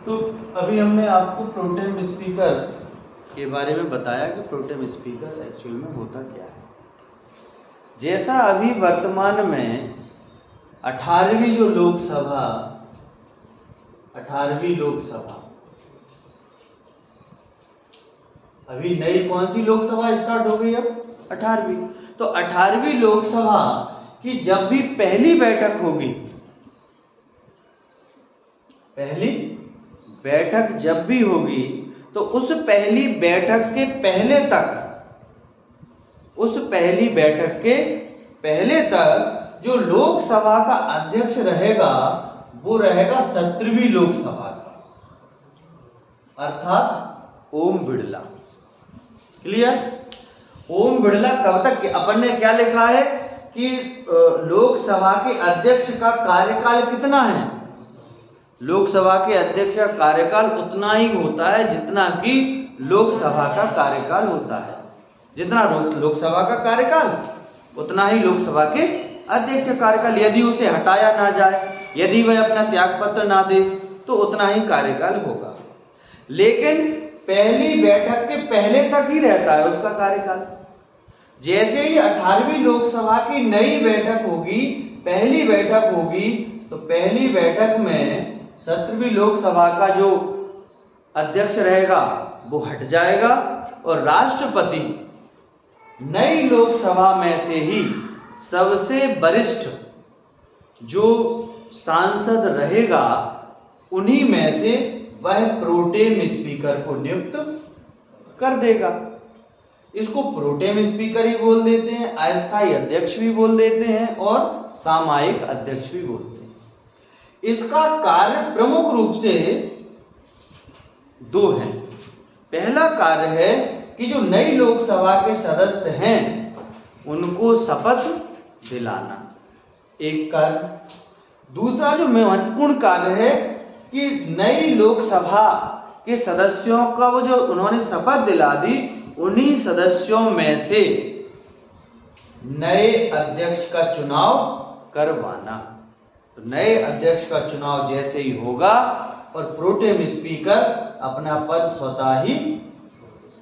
तो अभी हमने आपको प्रोटेम स्पीकर के बारे में बताया कि प्रोटेम स्पीकर एक्चुअल में होता क्या है। जैसा अभी वर्तमान में 18वीं जो लोकसभा 18वीं लोकसभा अभी नई कौन सी लोकसभा स्टार्ट हो गई, अब 18वीं। तो 18वीं लोकसभा की जब भी पहली बैठक होगी, पहली बैठक जब भी होगी, तो उस पहली बैठक के पहले तक, उस पहली बैठक के पहले तक जो लोकसभा का अध्यक्ष रहेगा वो रहेगा 17वीं लोकसभा का, अर्थात ओम बिड़ला। क्लियर? ओम बिड़ला कब तक, अपन ने क्या लिखा है कि लोकसभा के अध्यक्ष का कार्यकाल कितना है? लोकसभा के अध्यक्ष का कार्यकाल उतना ही होता है जितना कि लोकसभा का कार्यकाल होता है। जितना लोकसभा का कार्यकाल उतना ही लोकसभा के अध्यक्ष का कार्यकाल। यदि उसे हटाया ना जाए, यदि वह अपना त्यागपत्र ना दे, तो उतना ही कार्यकाल होगा। लेकिन पहली बैठक के पहले तक ही रहता है उसका कार्यकाल। जैसे ही 18वीं लोकसभा की नई बैठक होगी, पहली बैठक होगी, तो पहली बैठक में 17वीं लोकसभा का जो अध्यक्ष रहेगा वो हट जाएगा और राष्ट्रपति नई लोकसभा में से ही सबसे वरिष्ठ जो सांसद रहेगा उन्हीं में से वह प्रोटेम स्पीकर को नियुक्त कर देगा। इसको प्रोटेम स्पीकर ही बोल देते हैं, अस्थायी अध्यक्ष भी बोल देते हैं और सामयिक अध्यक्ष भी बोलते हैं। इसका कार्य प्रमुख रूप से दो है। पहला कार्य है कि जो नई लोकसभा के सदस्य हैं उनको शपथ दिलाना, एक कार्य। दूसरा जो महत्वपूर्ण कार्य है कि नई लोकसभा के सदस्यों का वो जो उन्होंने शपथ दिला दी, उन्हीं सदस्यों में से नए अध्यक्ष का चुनाव करवाना। तो नए अध्यक्ष का चुनाव जैसे ही होगा और प्रोटेम स्पीकर अपना पद स्वतः ही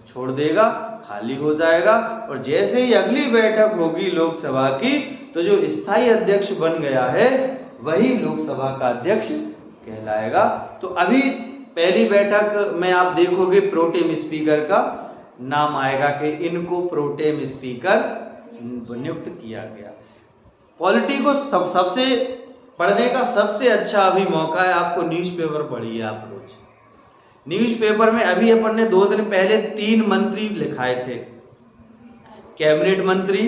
छोड़ देगा, खाली हो जाएगा, और जैसे ही अगली बैठक होगी लोकसभा की, तो जो स्थायी अध्यक्ष बन गया है वही लोकसभा का अध्यक्ष कहलाएगा। तो अभी पहली बैठक में आप देखोगे प्रोटेम स्पीकर का नाम आएगा कि इनको प्रोटेम स्पीकर नियुक्त किया गया। पॉलिटी को सबसे पढ़ने का सबसे अच्छा अभी मौका है, आपको न्यूज़पेपर पढ़िए आप रोज। न्यूज़पेपर में अभी अपन ने 2 दिन पहले 3 मंत्री लिखाए थे, कैबिनेट मंत्री,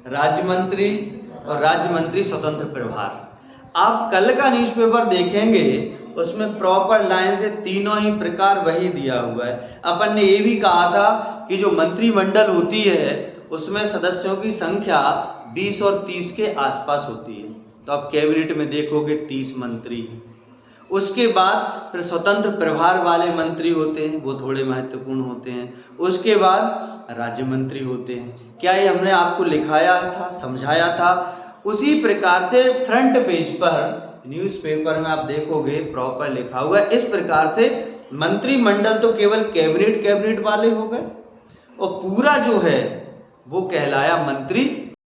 राज्य मंत्री और राज्य मंत्री स्वतंत्र प्रभार। आप कल का न्यूज़पेपर देखेंगे उसमें प्रॉपर लाइन से तीनों ही प्रकार वही दिया हुआ है। अपन ने ये भी कहा था कि जो मंत्रिमंडल होती है उसमें सदस्यों की संख्या 20 और 30 के आसपास होती है। तो आप कैबिनेट में देखोगे 30 मंत्री। उसके बाद फिर स्वतंत्र प्रभार वाले मंत्री होते हैं, वो थोड़े महत्वपूर्ण होते हैं। उसके बाद राज्य मंत्री होते हैं। क्या ये हमने आपको लिखाया था, समझाया था? उसी प्रकार से फ्रंट पेज पर न्यूज़पेपर में आप देखोगे प्रॉपर लिखा हुआ है। इस प्रकार से मंत्रिमंडल तो केवल कैबिनेट वाले हो गए और पूरा जो है वो कहलाया मंत्री